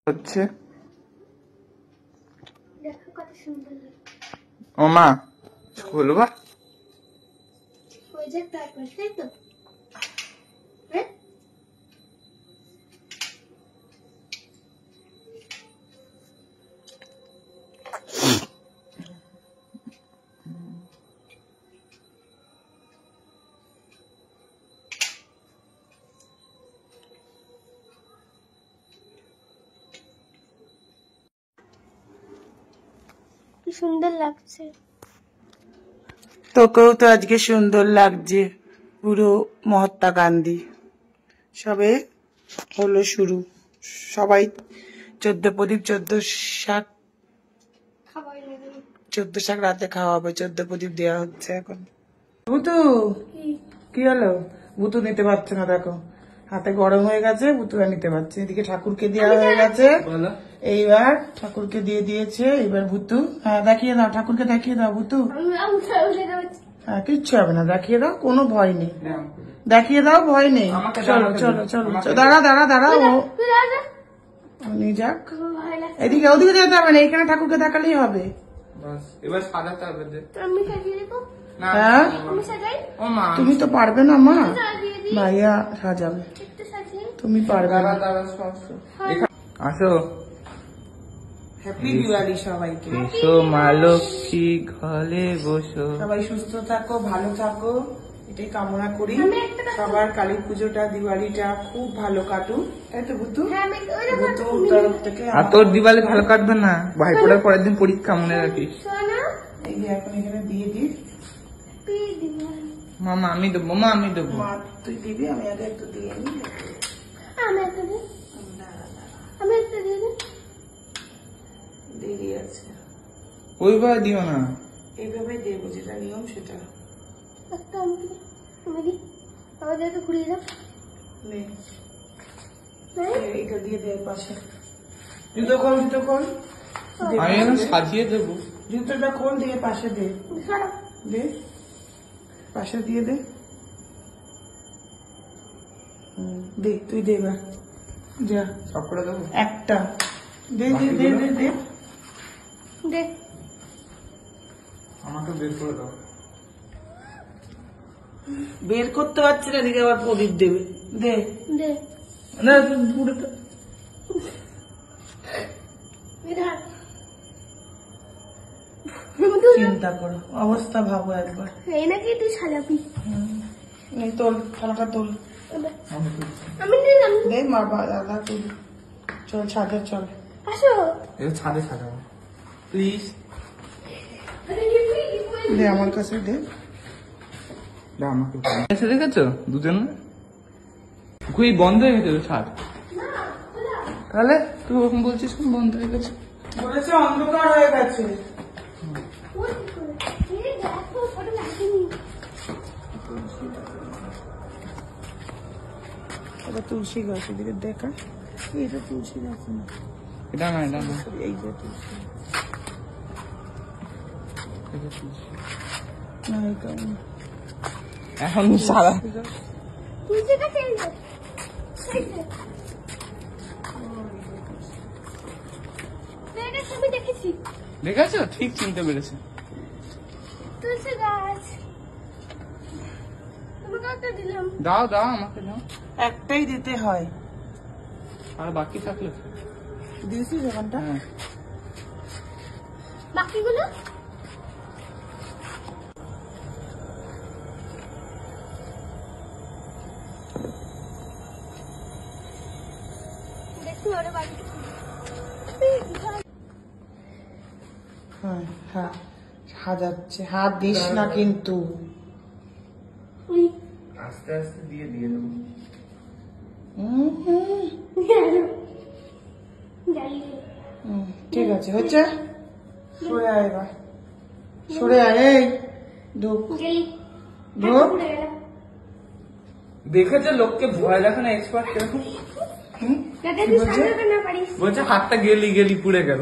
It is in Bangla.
হচ্ছে ও মা খুলবা কি সুন্দর লাগছে। তোকেও তো আজকে সুন্দর লাগছে, পুরো মহাত্মা গান্ধী। সবে হলো শুরু, সবাই 14 প্রদীপ 14 শাক 14 শাক রাতে খাওয়া হবে। 14 প্রদীপ দেওয়া হচ্ছে এখন। ভুতু কি হলো? ভুতু নিতে পারছে না, দেখো হাতে গরম হয়ে গেছে, ভুতু আর নিতে পারছে। এদিকে ঠাকুরকে দেওয়া হয়ে গেছে, এইবার ঠাকুরকে দিয়ে দিয়েছে। এবার ভুতু, হ্যাঁ দেখিয়ে দাও, ঠাকুরকে দেখিয়ে দাও ভুতু। হ্যাঁ কিচ্ছু হবে না, দেখিয়ে দাও, কোনো ভয় নেই, দেখিয়ে দাও, ভয় নেই। চলো চলো চলো, দাঁড়া দাঁড়া দাঁড়া, ও নিয়ে যাক। এদিকে ওদিকে যেতে হবে না, এখানে ঠাকুরকে দেখালেই হবে। এবার সাজাতে হবে। হ্যাঁ তুমি তো পারবে না মা, ভাইয়া সাজাবে, তুমি পারবে না। আসো, হ্যাপি দিওয়ালি সবাইকে। এসো মা লক্ষ্মী ঘরে বসো। সবাই সুস্থ থাকো, ভালো থাকো, এটাই কামনা করি। সবার কালী পুজোটা, দিওয়ালিটা খুব ভালো কাটুক, তাই তো ভুতু? ভুতুর তরফ থেকে। আর তোর দিওয়ালি ভালো কাটবে না, ভাইফোঁটার পরের দিন পরীক্ষা, মনে রাখিস। এই যে এখন এখানে দিয়ে দিই। মামা আমি দেবো, মা আমি দেবো। মা তুই দিবি, আমি আগে একটু দিয়ে নিই। দেরি আছে, ওইভাবে দিও না, এইভাবে দেবো, যেটা নিয়ম সেটা। এইটা দিয়ে দে পাশে। জুতো খোল, জুতো খোল, আমি এখন সাজিয়ে দেবো। জুতোটা খোল, দিয়ে পাশে দে, দে পাশে দিয়ে দে। দে তুই দে, এবার যা সব করে দেবো একটা, দে দে দে দে দে দে। আমাকে বের করে দাও। বের করতে পারছি না, এদিকে আবার প্রদীপ দেবে। দে দে না, পুরোটা চিন্তা করো, অবস্থা ভাবো একবার। এই নাকি তুই সাজাবি? এই তোল, থালাটা তোল, আমি দিলাম। দে মা দাদা তুল, চল ছাদে চল। আসো, এবার ছাদে সাজাবো প্লিজ। দে আমার কাছে দে। আমাকে এসে দেখেছো দুজন খুবই বন্ধ হয়ে গেছে ছাদ। তাহলে তুই ওরকম বলছিস বন্ধ হয়ে গেছে? বলেছে অন্ধকার হয়ে গেছে। এটা তুলসী গাছ, এদিকে দেখা, এটা তুলসী গাছ না, এটা না, এটা না, এই যে তুলসী না, এই কারণে এখন সারা তুলসী গাছ এই যে, এই যে। এটা ছবি দেখেছি। দেখেছো, ঠিক চিনতে পেরেছে। তুলসী গাছ তোমাকে একটা দিলাম। দাও দাও, আমাকে দাও। একটাই দিতে হয়, আর বাকি থাকলে দিয়েছিস ওখানটা? হ্যাঁ বাকিগুলো দেখি ওরে বাড়ি। হ্যাঁ হ্যাঁ সাজাচ্ছে, হাত দিস না কিন্তু। আস্তে আস্তে দিয়ে দিয়ে দেবো। ঠিক আছে, হচ্ছে। সরে আয় এবার, সরে আয়, এই ধূপ ধূপ। দেখেছো লোককে ভয় দেখো না, এক্সপার্ট কিরকম বলছে, হাতটা গেলি গেলি পুড়ে গেল।